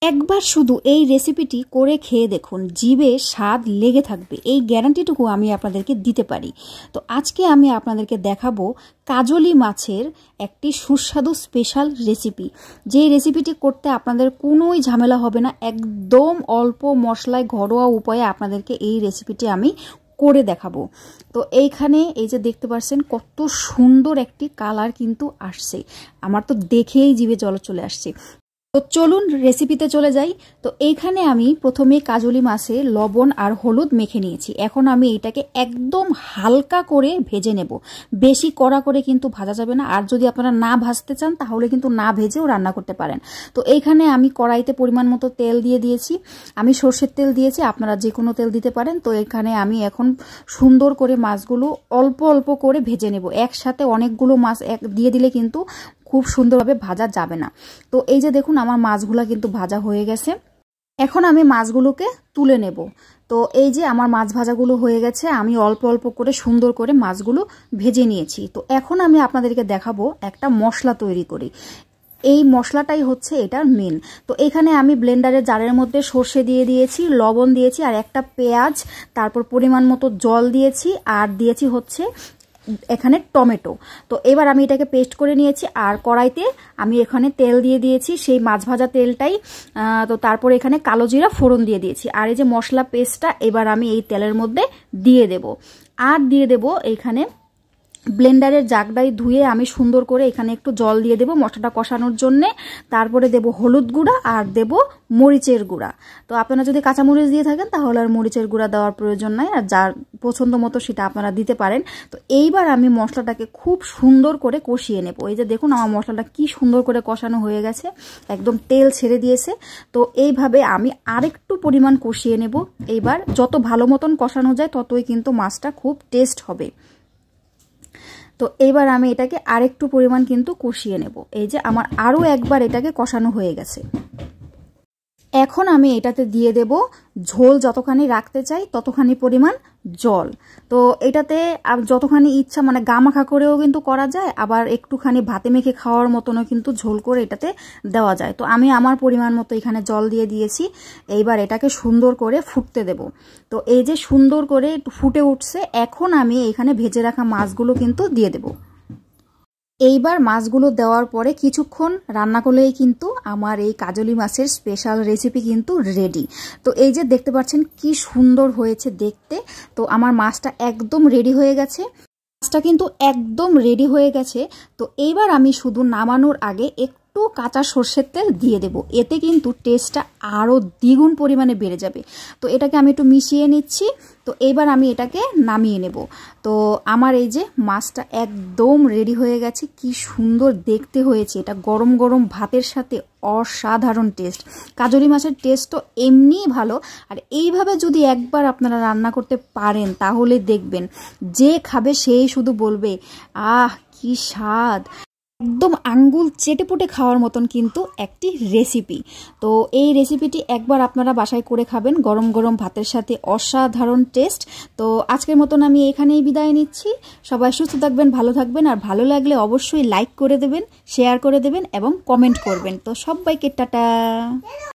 একবার শুধু এই রেসিপিটি করে খেয়ে দেখুন, জিভে স্বাদ লেগে থাকবে, এই গ্যারান্টিটুকু আমি আপনাদেরকে দিতে পারি। তো আজকে আমি আপনাদেরকে দেখাবো কাজলি মাছের একটি সুস্বাদু স্পেশাল রেসিপি। যে রেসিপিটি করতে আপনাদের কোনোই ঝামেলা হবে না, একদম অল্প মশলায় ঘরোয়া উপায়ে আপনাদেরকে এই রেসিপিটি আমি করে দেখাবো। তো এইখানে এই যে দেখতে পাচ্ছেন কত সুন্দর একটি কালার কিন্তু আসছে, আমার তো দেখেই জিভে জল চলে আসছে। তো চলুন রেসিপিতে চলে যাই। তো এইখানে আমি প্রথমে কাজলি মাছে লবণ আর হলুদ মেখে নিয়েছি। এখন আমি এটাকে একদম হালকা করে ভেজে নেব, বেশি কড়া করে কিন্তু ভাজা যাবে না। আর যদি আপনারা না ভাজতে চান তাহলে কিন্তু না ভেজেও রান্না করতে পারেন। তো এইখানে আমি কড়াইতে পরিমাণ মতো তেল দিয়ে দিয়েছি, আমি সর্ষের তেল দিয়েছি, আপনারা যে কোনো তেল দিতে পারেন। তো এখানে আমি এখন সুন্দর করে মাছগুলো অল্প অল্প করে ভেজে নেব, একসাথে অনেকগুলো মাছ দিয়ে দিলে কিন্তু খুব সুন্দরভাবে ভাজা যাবে না। তো এই যে দেখুন আমার মাছগুলো কিন্তু ভাজা হয়ে গেছে, এখন আমি মাছগুলোকে তুলে নেব। তো এই যে আমার মাছ ভাজাগুলো হয়ে গেছে, আমি অল্প অল্প করে সুন্দর করে মাছগুলো ভেজে নিয়েছি। তো এখন আমি আপনাদেরকে দেখাবো একটা মশলা তৈরি করি। এই মশলাটাই হচ্ছে এটার মেন। তো এখানে আমি ব্লেন্ডারের জারের মধ্যে সর্ষে দিয়ে দিয়েছি, লবণ দিয়েছি, আর একটা পেঁয়াজ, তারপর পরিমাণ মতো জল দিয়েছি, আর দিয়েছি হচ্ছে এখানে টমেটো। তো এবার আমি এটাকে পেস্ট করে নিয়েছি, আর কড়াইতে আমি এখানে তেল দিয়ে দিয়েছি, সেই মাছ ভাজা তেলটাই। তো তারপর এখানে কালো জিরা ফোড়ন দিয়ে দিয়েছি, আর এই যে মশলা পেস্টটা এবার আমি এই তেলের মধ্যে দিয়ে দেব। আর দিয়ে দেব এইখানে ব্লেন্ডারের জাগটাই ধুয়ে আমি সুন্দর করে এখানে একটু জল দিয়ে দেব মশলাটা কষানোর জন্যে। তারপরে দেব হলুদ গুঁড়া আর দেব মরিচের গুঁড়া। তো আপনারা যদি কাঁচামরিচ দিয়ে থাকেন তাহলে আর মরিচের গুঁড়া দেওয়ার প্রয়োজন নাই, আর যার পছন্দ মতো সেটা আপনারা দিতে পারেন। তো এইবার আমি মশলাটাকে খুব সুন্দর করে কষিয়ে নেব। এই যে দেখুন আমার মশলাটা কি সুন্দর করে কষানো হয়ে গেছে, একদম তেল ছেড়ে দিয়েছে। তো এইভাবে আমি আরেকটু পরিমাণ কষিয়ে নেব। এইবার যত ভালো মতন কষানো যায় ততই কিন্তু মাছটা খুব টেস্ট হবে। তো এইবার আমি এটাকে আরেকটু পরিমাণ কিন্তু কষিয়ে নেব। এই যে আমার আরও একবার এটাকে কষানো হয়ে গেছে। এখন আমি এটাতে দিয়ে দেব ঝোল, যতখানি রাখতে চাই ততখানি পরিমাণ জল। তো এটাতে যতখানি ইচ্ছা, মানে গামাখা করেও কিন্তু করা যায়, আবার একটুখানি ভাতে মেখে খাওয়ার মতনও কিন্তু ঝোল করে এটাতে দেওয়া যায়। তো আমি আমার পরিমাণ মতো এখানে জল দিয়ে দিয়েছি। এইবার এটাকে সুন্দর করে ফুটতে দেব। তো এই যে সুন্দর করে ফুটে উঠছে, এখন আমি এখানে ভেজে রাখা মাছগুলো কিন্তু দিয়ে দেব। এইবার মাছগুলো দেওয়ার পরে কিছুক্ষণ রান্না করলেই কিন্তু আমার এই কাজলি মাছের স্পেশাল রেসিপি কিন্তু রেডি। তো এই যে দেখতে পাচ্ছেন কি সুন্দর হয়েছে দেখতে। তো আমার মাছটা একদম রেডি হয়ে গেছে, মাছটা কিন্তু একদম রেডি হয়ে গেছে। তো এইবার আমি শুধু নামানোর আগে একটু কাঁচা সর্ষের তেল দিয়ে দেব, এতে কিন্তু টেস্টটা আরও দ্বিগুণ পরিমাণে বেড়ে যাবে। তো এটাকে আমি একটু মিশিয়ে নিচ্ছি। তো এইবার আমি এটাকে নামিয়ে নেব। তো আমার এই যে মাছটা একদম রেডি হয়ে গেছে, কি সুন্দর দেখতে হয়েছে, এটা গরম গরম ভাতের সাথে অসাধারণ টেস্ট। কাজলি মাছের টেস্ট তো এমনিই ভালো, আর এইভাবে যদি একবার আপনারা রান্না করতে পারেন তাহলে দেখবেন যে খাবে সেই শুধু বলবে আহ কি স্বাদ, একদম আঙ্গুল চেটেপুটে খাওয়ার মতন কিন্তু একটি রেসিপি। তো এই রেসিপিটি একবার আপনারা বাসায় করে খাবেন গরম গরম ভাতের সাথে, অসাধারণ টেস্ট। তো আজকের মতন আমি এখানেই বিদায় নিচ্ছি। সবাই সুস্থ থাকবেন, ভালো থাকবেন, আর ভালো লাগলে অবশ্যই লাইক করে দেবেন, শেয়ার করে দেবেন এবং কমেন্ট করবেন। তো সবাইকে টাটা।